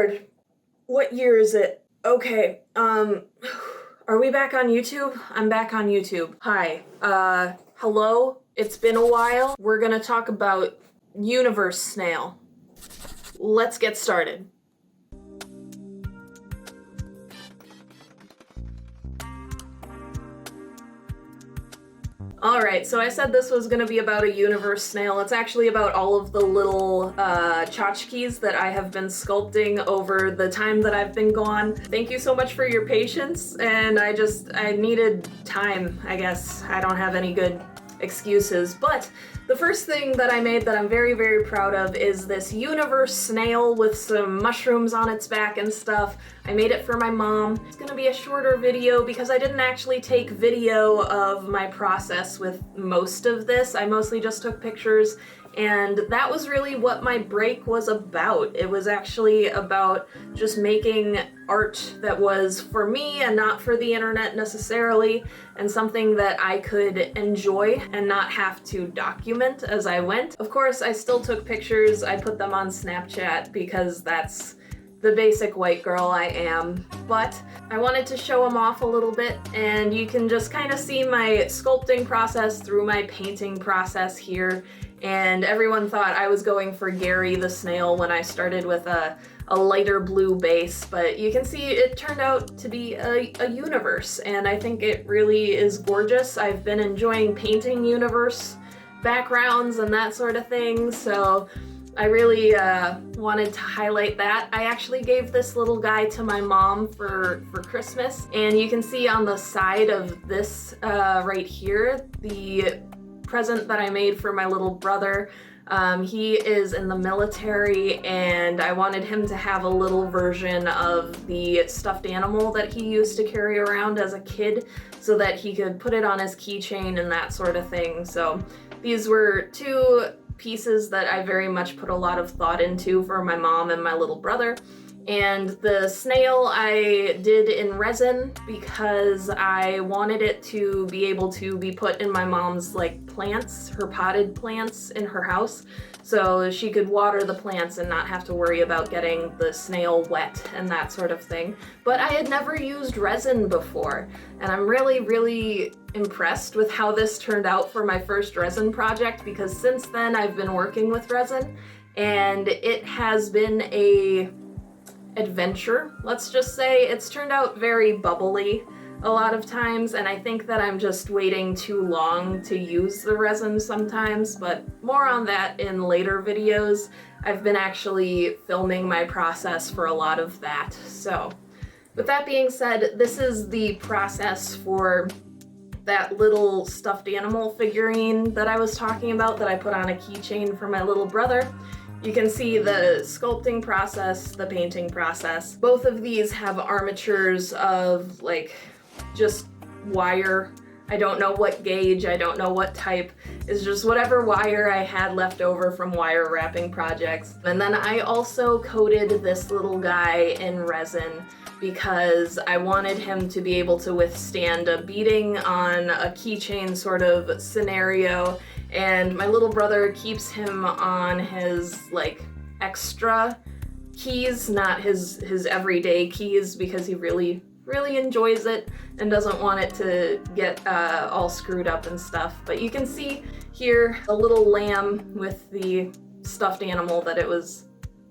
Lord, what year is it? Okay, are we back on YouTube? I'm back on YouTube. Hi, hello? It's been a while. We're gonna talk about Universe Snail. Let's get started. Alright, so I said this was going to be about a universe snail. It's actually about all of the little tchotchkes that I have been sculpting over the time that I've been gone. Thank you so much for your patience, and I needed time, I guess. I don't have any good excuses, but the first thing that I made that I'm very, very proud of is this universe snail with some mushrooms on its back and stuff. I made it for my mom. It's gonna be a shorter video because I didn't actually take video of my process with most of this. I mostly just took pictures, and that was really what my break was about. It was actually about just making art that was for me and not for the internet necessarily, and something that I could enjoy and not have to document as I went. Of course, I still took pictures. I put them on Snapchat because that's the basic white girl I am, but I wanted to show them off a little bit, and you can just kind of see my sculpting process through my painting process here. And everyone thought I was going for Gary the Snail when I started with a lighter blue base, but you can see it turned out to be a universe, and I think it really is gorgeous. I've been enjoying painting universe backgrounds and that sort of thing, so I really wanted to highlight that. I actually gave this little guy to my mom for Christmas, and you can see on the side of this right here, the present that I made for my little brother. He is in the military, and I wanted him to have a little version of the stuffed animal that he used to carry around as a kid so that he could put it on his keychain and that sort of thing. So these were two pieces that I very much put a lot of thought into for my mom and my little brother. And the snail I did in resin because I wanted it to be able to be put in my mom's plants, her potted plants in her house, so she could water the plants and not have to worry about getting the snail wet and that sort of thing. But I had never used resin before, and I'm really, really impressed with how this turned out for my first resin project, because since then I've been working with resin, and it has been a adventure, let's just say. It's turned out very bubbly a lot of times, and I think that I'm just waiting too long to use the resin sometimes, but more on that in later videos. I've been actually filming my process for a lot of that. So with that being said, this is the process for that little stuffed animal figurine that I was talking about that I put on a keychain for my little brother. You can see the sculpting process, the painting process. Both of these have armatures of just wire. I don't know what gauge, I don't know what type. It's just whatever wire I had left over from wire wrapping projects. And then I also coated this little guy in resin because I wanted him to be able to withstand a beating on a keychain sort of scenario. And my little brother keeps him on his extra keys, not his everyday keys, because he really enjoys it and doesn't want it to get all screwed up and stuff. But you can see here a little lamb with the stuffed animal that it was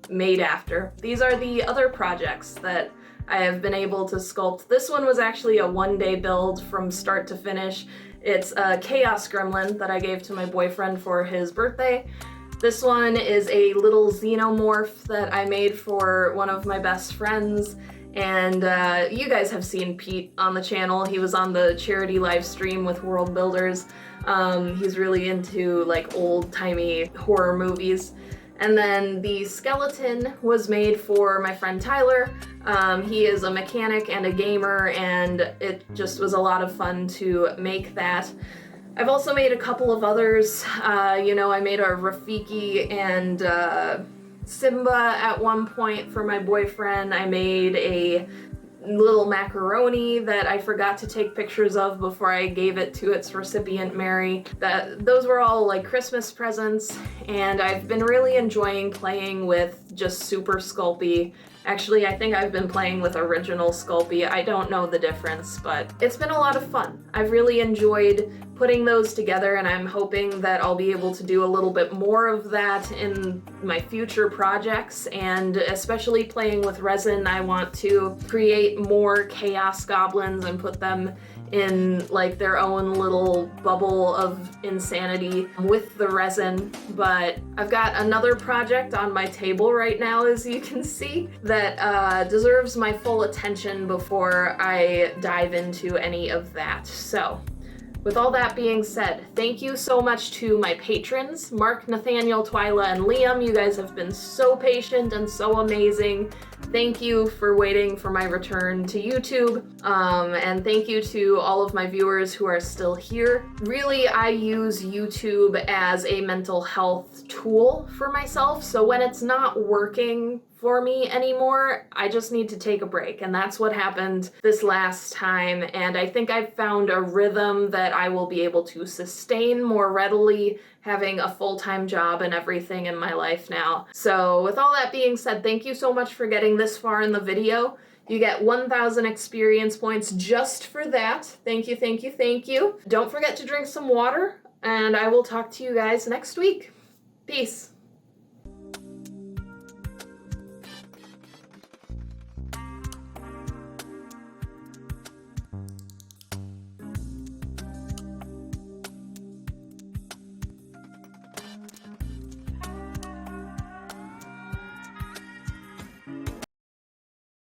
made after. These are the other projects that I have been able to sculpt. This one was actually a one-day build from start to finish. It's a Chaos Gremlin that I gave to my boyfriend for his birthday. This one is a little Xenomorph that I made for one of my best friends. And you guys have seen Pete on the channel. He was on the charity live stream with World Builders. He's really into old-timey horror movies. And then the skeleton was made for my friend Tyler. He is a mechanic and a gamer, and it just was a lot of fun to make that. I've also made a couple of others. I made a Rafiki and Simba at one point for my boyfriend. I made a little macaroni that I forgot to take pictures of before I gave it to its recipient, Mary. Those were all like Christmas presents, and I've been really enjoying playing with just Super Sculpey. Actually, I think I've been playing with original Sculpey. I don't know the difference, but it's been a lot of fun. I've really enjoyed putting those together, and I'm hoping that I'll be able to do a little bit more of that in my future projects, and especially playing with resin. I want to create more chaos goblins and put them in like their own little bubble of insanity with the resin. But I've got another project on my table right now, as you can see, that deserves my full attention before I dive into any of that. So with all that being said, thank you so much to my patrons, Mark, Nathaniel, Twyla, and Liam. You guys have been so patient and so amazing. Thank you for waiting for my return to YouTube. And thank you to all of my viewers who are still here. Really, I use YouTube as a mental health tool for myself. So when it's not working for me anymore, I just need to take a break. And that's what happened this last time. And I think I've found a rhythm that I will be able to sustain more readily, having a full-time job and everything in my life now. So with all that being said, thank you so much for getting this far in the video. You get 1,000 experience points just for that. Thank you, thank you, thank you. Don't forget to drink some water, and I will talk to you guys next week. Peace.